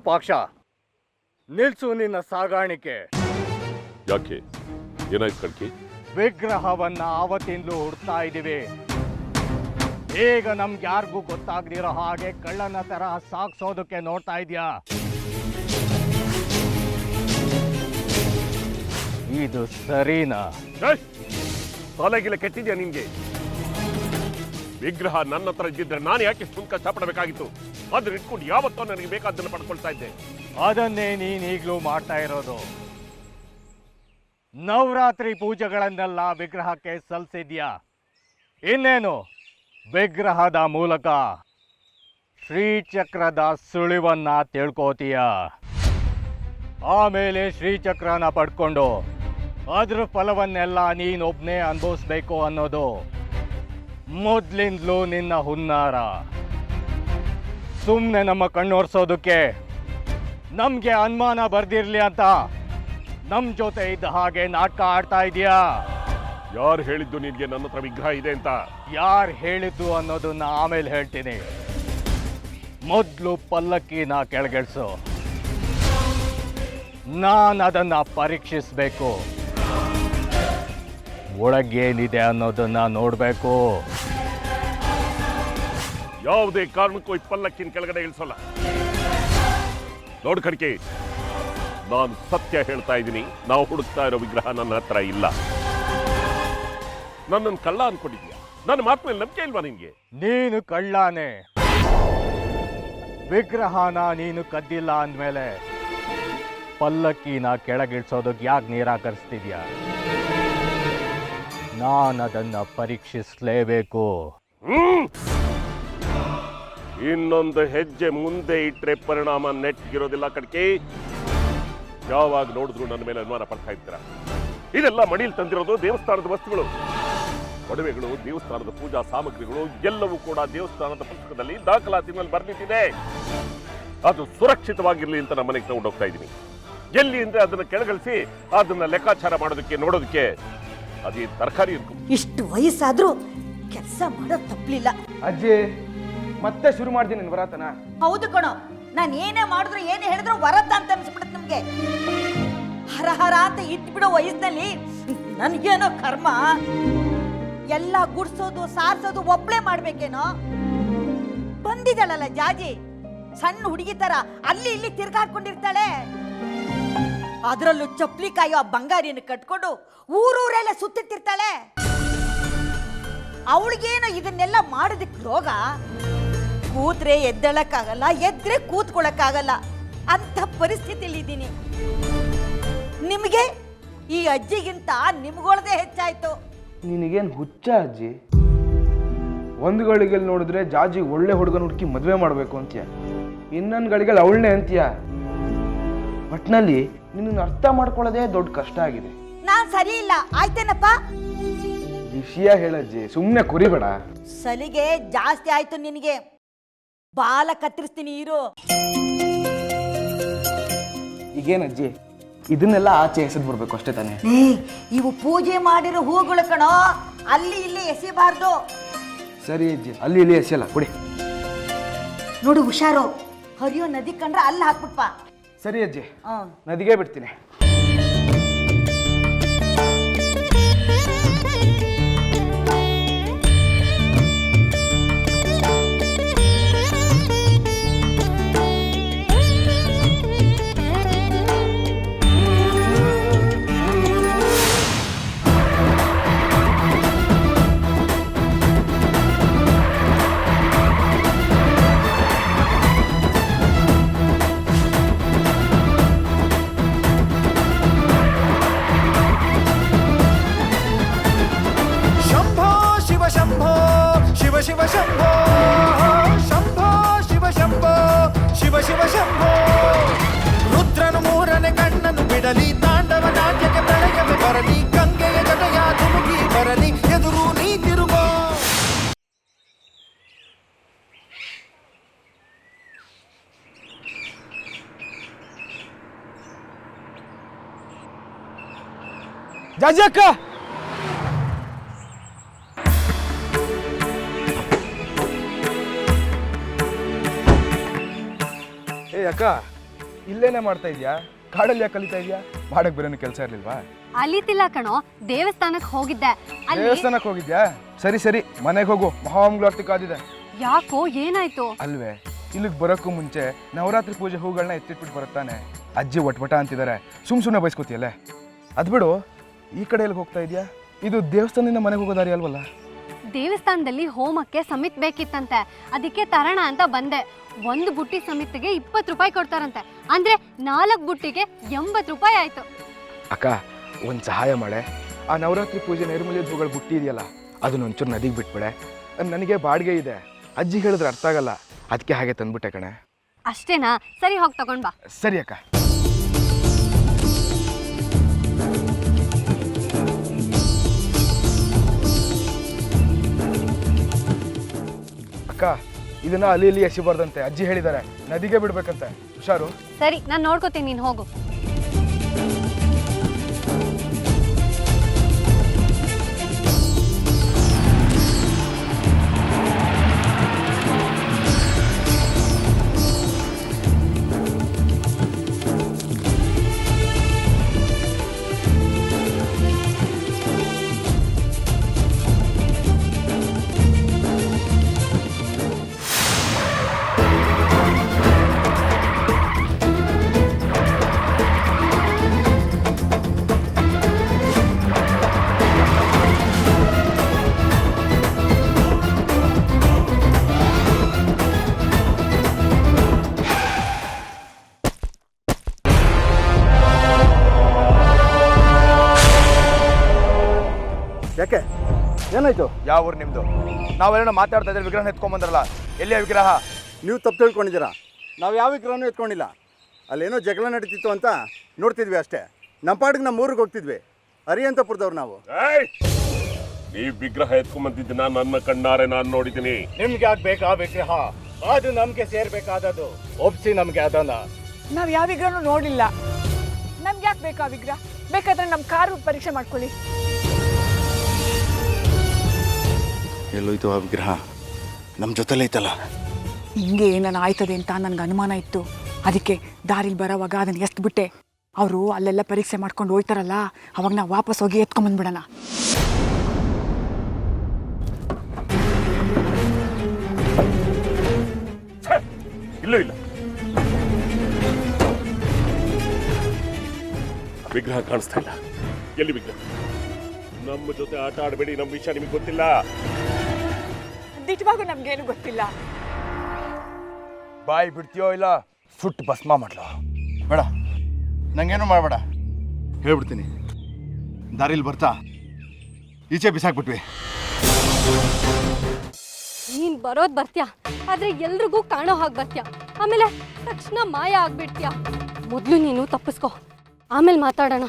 ವಿರೂಪಾಕ್ಷ, ನಿಲ್ಸು ನಿನ್ನ ಸಾಗಾಣಿಕೆ. ಯಾಕೆ, ಏನಾಯ್ತು ಕಣ್ಕಿ? ವಿಗ್ರಹವನ್ನ ಆವತ್ತಿಂದಲೂ ಹುಡ್ತಾ ಇದ್ದೀವಿ. ಈಗ ನಮ್ಗೆ ಯಾರಿಗೂ ಗೊತ್ತಾಗ್ದಿರೋ ಹಾಗೆ ಕಳ್ಳನ ತರ ಸಾಗ್ಸೋದಕ್ಕೆ ನೋಡ್ತಾ ಇದೀಯಾ? ಇದು ಸರಿನಾ? ತಲೆಗಿಲ್ಲ ಕೆಟ್ಟಿದ್ಯಾ ನಿನ್ಗೆ? ವಿಗ್ರಹ ನನ್ನ ಹತ್ರ ಇದ್ದಿದ್ರೆ ನಾನು ಯಾಕೆ ಸುಂಕ ಕಷ್ಟಪಡಬೇಕಾಗಿತ್ತು? ಅದ್ರ ಇಟ್ಕೊಂಡು ಯಾವತ್ತೋ ನನಗೆ ಬೇಕಾದ್ದನ್ನು ಪಡ್ಕೊಳ್ತಾ ಇದ್ದೆ. ಅದನ್ನೇ ನೀನ್ ಈಗಲೂ ಮಾಡ್ತಾ ಇರೋದು. ನವರಾತ್ರಿ ಪೂಜೆಗಳನ್ನೆಲ್ಲ ವಿಗ್ರಹಕ್ಕೆ ಸಲ್ಲಿಸಿದ್ಯಾ. ಇನ್ನೇನು ವಿಗ್ರಹದ ಮೂಲಕ ಶ್ರೀಚಕ್ರದ ಸುಳಿವನ್ನ ತಿಳ್ಕೋತೀಯ. ಆಮೇಲೆ ಶ್ರೀಚಕ್ರನ ಪಡ್ಕೊಂಡು ಅದ್ರ ಫಲವನ್ನೆಲ್ಲ ನೀನೊಬ್ನೇ ಅನುಭವಿಸ್ಬೇಕು ಅನ್ನೋದು ಮೊದ್ಲಿಂದಲೂ ನಿನ್ನ ಹುನ್ನಾರ. ಸುಮ್ಮನೆ ನಮ್ಮ ಕಣ್ಣೋರ್ಸೋದಕ್ಕೆ, ನಮ್ಗೆ ಅನುಮಾನ ಬರ್ದಿರ್ಲಿ ಅಂತ ನಮ್ ಜೊತೆ ಇದ್ದ ಹಾಗೆ ನಾಟಕ ಆಡ್ತಾ ಇದೀಯಾ. ಯಾರು ಹೇಳಿದ್ದು ನಿನ್ಗೆ ನನ್ನ ಹತ್ರ ವಿಗ್ರಹ ಇದೆ ಅಂತ? ಯಾರು ಹೇಳಿದ್ದು ಅನ್ನೋದನ್ನ ಆಮೇಲೆ ಹೇಳ್ತೀನಿ. ಮೊದಲು ಪಲ್ಲಕ್ಕಿನ ಕೆಳಗಿಳಿಸು. ನಾನು ಅದನ್ನ ಪರೀಕ್ಷಿಸಬೇಕು. ಒಳಗೇನಿದೆ ಅನ್ನೋದನ್ನ ನೋಡ್ಬೇಕು. ಯಾವುದೇ ಕಾರಣಕ್ಕೂ ಈ ಪಲ್ಲಕ್ಕಿನ ಕೆಳಗಡೆ ಇಳಿಸೋಲ್ಲ. ನೋಡ್ ಕಣ್ಕೆ, ನಾನು ಸತ್ಯ ಹೇಳ್ತಾ ಇದ್ದೀನಿ. ನಾವು ಹುಡುಕ್ತಾ ಇರೋ ವಿಗ್ರಹ ನನ್ನ ಹತ್ರ ಇಲ್ಲ. ನನ್ನನ್ನು ಕಳ್ಳ ಅನ್ಕೊಂಡಿದ್ಯಾ? ನನ್ನ ಮಾತು ಮೇಲೆ ನಂಬಿಕೆ ಇಲ್ವಾ ನಿನ್ಗೆ? ನೀನು ಕಳ್ಳಾನೆ. ವಿಗ್ರಹನ ನೀನು ಕದ್ದಿಲ್ಲ ಅಂದ್ಮೇಲೆ ಪಲ್ಲಕ್ಕಿನ ಕೆಳಗಿಳಿಸೋದಕ್ಕೆ ಯಾಕೆ ನಿರಾಕರಿಸ್ತಿದ್ಯಾ? ನಾನು ಅದನ್ನ ಪರೀಕ್ಷಿಸಲೇಬೇಕು. ಇನ್ನೊಂದು ಹೆಜ್ಜೆ ಮುಂದೆ ಇಟ್ರೆ ಪರಿಣಾಮ ನೆಟ್ಗಿರೋದಿಲ್ಲ ಕಡ್ಕೆ. ಯಾವಾಗ ನೋಡಿದ್ರು ನನ್ನ ಮೇಲೆ ಅನುಮಾನ ಪಡ್ತಾ ಇದ್ದೀರಾ. ಇದೆಲ್ಲ ಮಡಿಯಲ್ಲಿ ತಂದಿರೋದು ದೇವಸ್ಥಾನದ ವಸ್ತುಗಳು, ಒಡವೆಗಳು, ದೇವಸ್ಥಾನದ ಪೂಜಾ ಸಾಮಗ್ರಿಗಳು ಎಲ್ಲವೂ ಕೂಡ ದೇವಸ್ಥಾನದ ಪುಸ್ತಕದಲ್ಲಿ ದಾಖಲಾತಿ ಮೇಲೆ ಬರ್ಲಿಟ್ಟಿದೆ. ಅದು ಸುರಕ್ಷಿತವಾಗಿರ್ಲಿ ಅಂತ ನಮ್ಮ ಮನೆಗೆ ತಗೊಂಡು ಹೋಗ್ತಾ ಇದ್ದೀನಿ. ಎಲ್ಲಿ ಅಂದ್ರೆ ಅದನ್ನ ಕೆಳಗಿಳಿಸಿ ಅದನ್ನ ಲೆಕ್ಕಾಚಾರ ಮಾಡೋದಕ್ಕೆ, ನೋಡೋದಕ್ಕೆ. ಅದೇ ತರಕಾರಿ ಇರ್ಬೇಕು. ಇಷ್ಟು ವಯಸ್ಸಾದ್ರೂ ಕೆಲಸ ಮಾಡೋದು ತಪ್ಪಲಿಲ್ಲ. ಅಜ್ಜಿ ಮತ್ತೆ ಶುರು ಮಾಡ್ತೀನಿ ನಿನ್ ವರಾತನ. ಹೌದು ಕಣೋ, ನಾನು ಏನೇ ಮಾಡಿದ್ರು ಏನೇ ಹೇಳಿದ್ರು ವರದ್ದ ಅಂತ ಅನ್ಸ್ಬಿಡುತ್ತೆ ನಮ್ಗೆ. ಹರ ಹರ ಅಂತ ಇಟ್ಬಿಡೋ ವಯಸ್ಸಿನಲ್ಲಿ ನನ್ಗೇನೋ ಕರ್ಮ. ಎಲ್ಲ ಗುಡ್ಸೋದು ಸಾರ್ಸೋದು ಒಬ್ಳೆ ಮಾಡ್ಬೇಕೇನೋ. ಬಂದಿದ್ದಾಳಲ್ಲ ಜಾಜಿ, ಸಣ್ಣ ಹುಡುಗಿ ತರ ಅಲ್ಲಿ ಇಲ್ಲಿ ತಿರ್ಗಾಡ್ಕೊಂಡಿರ್ತಾಳೆ. ಅದರಲ್ಲೂ ಚಪ್ಲಿ ಕಾಯೋ ಆ ಬಂಗಾರಿಯನ್ನು ಕಟ್ಕೊಂಡು ಊರೂರೆಲ್ಲ ಸುತ್ತಿರ್ತಾಳೆ. ಅವಳಿಗೇನೋ ಇದನ್ನೆಲ್ಲ ಮಾಡೋದಕ್ಕೆ ರೋಗ. ಕೂತ್ರೆ ಎದ್ದೇಳಕ್ಕಾಗಲ್ಲ, ಎದ್ರೆ ಕೂತ್ಕೊಳ್ಳಕ್ಕಾಗಲ್ಲ ಅಂತ ಪರಿಸ್ಥಿತಿಯಲ್ಲಿ ಇದ್ದೀನಿ. ನಿಮಗೆ ಈ ಅಜ್ಜಿಗಿಂತ ನಿಮ್ಗೊಳದೇ ಹೆಚ್ಚಾಯ್ತು. ನಿನಗೇನು ಹುಚ್ಚ ಅಜ್ಜಿ? ಒಂದು ಗಳಿಗೆಲ್ಲಿ ನೋಡಿದ್ರೆ ಜಾಜಿ ಒಳ್ಳೆ ಹುಡುಗನ ಹುಡುಕಿ ಮದುವೆ ಮಾಡಬೇಕು ಅಂತೀಯ, ಇನ್ನೊಂದು ಗಳಿಗೆಲ್ಲಿ ಅವಳನ್ನೇ ಅಂತೀಯ. ಒಟ್ನಲ್ಲಿ ನಿನ್ನ ಅರ್ಥ ಮಾಡ್ಕೊಳ್ಳೋದೇ ದೊಡ್ಡ ಕಷ್ಟ ಆಗಿದೆ. ನಾನ್ ಸರಿ ಇಲ್ಲ ಆಯ್ತೇನಪ್ಪ? ವಿಷಯ ಹೇಳಜ್ಜಿ, ಸುಮ್ಮನೆ ಕುರಿಬೇಡ. ಸಲಿಗೆ ಜಾಸ್ತಿ ಆಯ್ತು ನಿನಗೆ. ಬಾಲ ಕತ್ತರಿಸ್ತೀನಿ ಇರು. ಈಗೇನಜ್ಜಿ, ಇದನ್ನೆಲ್ಲ ಆಚೆ ಎಸೆದು ಬಿಡ್ಬೇಕು ಅಷ್ಟೇ ತಾನೆ? ಇವು ಪೂಜೆ ಮಾಡಿರೋ ಹೂಗಳು ಕಣೋ, ಅಲ್ಲಿ ಇಲ್ಲಿ ಎಸೆಬಾರ್ದು. ಸರಿ ಅಜ್ಜಿ, ಅಲ್ಲಿ ಇಲ್ಲಿ ಎಸೆಯಲ್ಲ, ಕೊಡಿ. ನೋಡು ಹುಷಾರು, ಹರಿಯೋ ನದಿ ಕಂಡ್ರೆ ಅಲ್ಲಿ ಹಾಕ್ಬಿಟ್ಪ. ಸರಿ ಅಜ್ಜಿ, ನದಿಗೆ ಬಿಡ್ತೀನಿ. ಶಿವ ಶಂಭೋ ಶಂಭೋ ಶಿವ ಶಂಭೋ ಶಿವ ಶಿವ ಶಂಭೋ. ರುದ್ರನು ಮೂರನೇ ಕಣ್ಣನ್ನು ಬಿಡಲಿ, ತಾಂಡವ ನಾಟ್ಯಕ್ಕೆ ಪ್ರಳಯವೇ ಬರಲಿ, ಗಂಗೆಯ ಜಟಯ ಧುಮುಕಿ ಬರಲಿ, ಎದುರು ನೀ ತಿರುಗೋ. ಜಾಜಕ್ಕ, ಏ ಅಕ್ಕ, ಇಲ್ಲೇನೆ ಮಾಡ್ತಾ ಇದೆಯಾ? ಕಾಡಲ್ಲಿ ಯಾಕೆ ಕಲಿತಾ ಇದೆಯಾ? ಮಾಡಕ್ ಬೇರೆ ಕೆಲಸ ಇರ್ಲಿಲ್ವಾ? ಅಲಿತಿಲ್ಲ ಕಣೋ, ದೇವಸ್ಥಾನಕ್ಕೆ ಹೋಗಿದ್ದೆ. ಅಲ್ಲಿ ದೇವಸ್ಥಾನಕ್ಕೆ ಹೋಗಿದ್ಯಾ? ಸರಿ ಸರಿ, ಮನೆಗೆ ಹೋಗು, ಮಹಾಮಂಗಳಾರತಿ ಕಾದಿದೆ. ಯಾಕೋ, ಏನಾಯ್ತು? ಅಲ್ವೇ, ಇಲ್ಲಿಗೆ ಬರೋಕ್ಕೂ ಮುಂಚೆ ನವರಾತ್ರಿ ಪೂಜೆ ಹೂಗಳನ್ನ ಎತ್ತಿಟ್ಬಿಟ್ಟು ಬರುತ್ತಾನೆ. ಅಜ್ಜಿ ಒಟ್ವಟ ಅಂತಿದ್ದಾರೆ, ಸುಮ್ಮನೆ ಬಯಸ್ಕೋತಿಯಲ್ಲೇ. ಅದು ಬಿಡು, ಈ ಕಡೆ ಎಲ್ಲಿಗೆ ಹೋಗ್ತಾ ಇದೆಯಾ? ಇದು ದೇವಸ್ಥಾನದಿಂದ ಮನೆಗೆ ಹೋಗೋ ದಾರಿ ಅಲ್ವಲ್ಲ? ದೇವಸ್ಥಾನದಲ್ಲಿ ಹೋಮಕ್ಕೆ ಸಮಿತ್ ಬೇಕಿತ್ತಂತೆ, ಅದಕ್ಕೆ ತರೋಣ ಅಂತ ಬಂದೆ. 1 ಬುಟ್ಟಿ ಸಮಿತಿಗೆ 20 ರೂಪಾಯಿ ಕೊಡ್ತಾರಂತೆ, ಅಂದ್ರೆ 4 ಬುಟ್ಟಿಗೆ 80 ರೂಪಾಯಿ ಆಯ್ತು. ಅಕ್ಕ, ಒಂದು ಸಹಾಯ ಮಾಡೆ. ಆ ನವರಾತ್ರಿ ಪೂಜೆ ನೈರ್ಮಲ್ಯದ ಹೂಗಳು ಬುಟ್ಟಿ ಇದೆಯಲ್ಲ, ಅದನ್ನ ಒಂಚೂರು ನದಿಗೆ ಬಿಟ್ಬಿಡೆ. ನನಗೆ ಬಾಡಿಗೆ ಇದೆ, ಅಜ್ಜಿ ಹೇಳಿದ್ರೆ ಅರ್ಥ ಆಗಲ್ಲ, ಅದಕ್ಕೆ ಹಾಗೆ ತಂದ್ಬಿಟ್ಟೆ ಕಣೆ. ಅಷ್ಟೇನಾ? ಸರಿ, ಹೋಗಿ ತಗೊಂಡ್ ಬಾ. ಸರಿ ಅಕ್ಕ. ಅಕ್ಕ, ಇದನ್ನ ಅಲ್ಲಿ ಇಲ್ಲಿ ಎಸಿಬಾರ್ದಂತೆ, ಅಜ್ಜಿ ಹೇಳಿದ್ದಾರೆ, ನದಿಗೆ ಬಿಡ್ಬೇಕಂತೆ. ಹುಷಾರು. ಸರಿ, ನಾನು ನೋಡ್ಕೋತೀನಿ, ನೀನು ಹೋಗು. ಯಾಕೆ, ಏನಾಯ್ತು? ಯಾವ ಊರು ನಿಮ್ದು? ನಾವೆಲ್ಲ ಮಾತಾಡ್ತಾ ಇದ್ರೆ ವಿಗ್ರಹ ಎತ್ಕೊಂಡ್ಬಂದ್ರಲ್ಲ, ಎಲ್ಲಿಯ ವಿಗ್ರಹ? ನೀವು ತಪ್ಪು ತಿಳ್ಕೊಂಡಿದ್ದೀರಾ. ನಾವು ಯಾವ ವಿಗ್ರಹನೂ ಎತ್ಕೊಂಡಿಲ್ಲ. ಅಲ್ಲೇನೋ ಜಗಳ ನಡೀತಿತ್ತು ಅಂತ ನೋಡ್ತಿದ್ವಿ ಅಷ್ಟೇ. ನಮ್ಮ ಪಾಡಿಗೆ ನಮ್ಮ ಊರಿಗೆ ಹೋಗ್ತಿದ್ವಿ. ಅರಿಯಂತಪುರದವ್ರು ನಾವು. ನೀವು ವಿಗ್ರಹ ಎತ್ಕೊಂಡ್ಬಂದಿದ್ದನ್ನ ನನ್ನ ಕಣ್ಣಾರೆ ನಾನು ನೋಡಿದ್ದೀನಿ. ನಿಮ್ಗೆ ಯಾಕೆ ಬೇಕಾ ವಿಗ್ರಹ? ಅದು ನಮ್ಗೆ ಸೇರ್ಬೇಕಾದದು. ಒಪ್ಸಿ ನಮ್ಗೆ ಅದನ್ನ. ನಾವ್ ಯಾವ ವಿಗ್ರಹನೂ ನೋಡಿಲ್ಲ. ನಮ್ಗೆ ಯಾಕೆ ಬೇಕಾ ವಿಗ್ರಹ? ಬೇಕಾದ್ರೆ ನಮ್ಮ ಕಾರು ಪರೀಕ್ಷೆ ಮಾಡ್ಕೊಳ್ಳಿ. ಎಲ್ಲೋಯ್ತು ಆ ವಿಗ್ರಹ? ನಮ್ಮ ಜೊತೆಲೇ ಐತಲ್ಲ. ಹಿಂಗೆ ಏನಾನ ಆಯ್ತದೆ ಅಂತ ನನ್ಗೆ ಅನುಮಾನ ಇತ್ತು. ಅದಕ್ಕೆ ದಾರಿಲಿ ಬರೋವಾಗ ಅದನ್ನ ಎಸ್ಬಿಟ್ಟೆ. ಅವರು ಅಲ್ಲೆಲ್ಲ ಪರೀಕ್ಷೆ ಮಾಡ್ಕೊಂಡು ಹೋಯ್ತಾರಲ್ಲ, ಅವಾಗ ನಾವು ವಾಪಸ್ ಹೋಗಿ ಎತ್ಕೊಂಡ್ಬಂದ್ಬಿಡೋಣ. ಇಲ್ಲೂ ಇಲ್ಲ. ವಿಗ್ರಹ ಕಾಣಿಸ್ತಾ ಇಲ್ಲ. ಎಲ್ಲಿ ವಿಗ್ರಹ? ನಮ್ಮ ಜೊತೆ ಆಟ ಆಡಬೇಡಿ, ನಮ್ಮ ವಿಷಯ ನಿಮಗೆ ಗೊತ್ತಿಲ್ಲ. ದಿಟ್ಟವಾಗೂ ನಮ್ಗೇನು ಗೊತ್ತಿಲ್ಲ. ಬಾಯಿ ಬಿಡ್ತೀಯೋ ಇಲ್ಲ ಸುಟ್ಟು ಭಸ್ಮ ಮಾಡ್ಲೋ? ಬೇಡ, ನಂಗೇನು ಮಾಡಬೇಡ, ಹೇಳ್ಬಿಡ್ತೀನಿ. ದಾರಿಲಿ ಬರ್ತಾ ಈಚೆ ಬಿಸಾಕ್ಬಿಟ್ವಿ. ನೀನ್ ಬರೋದ್ ಬರ್ತ್ಯಾ, ಆದ್ರೆ ಎಲ್ರಿಗೂ ಕಾಣೋ ಹಾಗೆ ಬರ್ತ್ಯಾ, ಆಮೇಲೆ ತಕ್ಷಣ ಮಾಯ ಆಗ್ಬಿಡ್ತ್ಯಾ. ಮೊದ್ಲು ನೀನು ತಪ್ಪಿಸ್ಕೊ, ಆಮೇಲೆ ಮಾತಾಡೋಣ.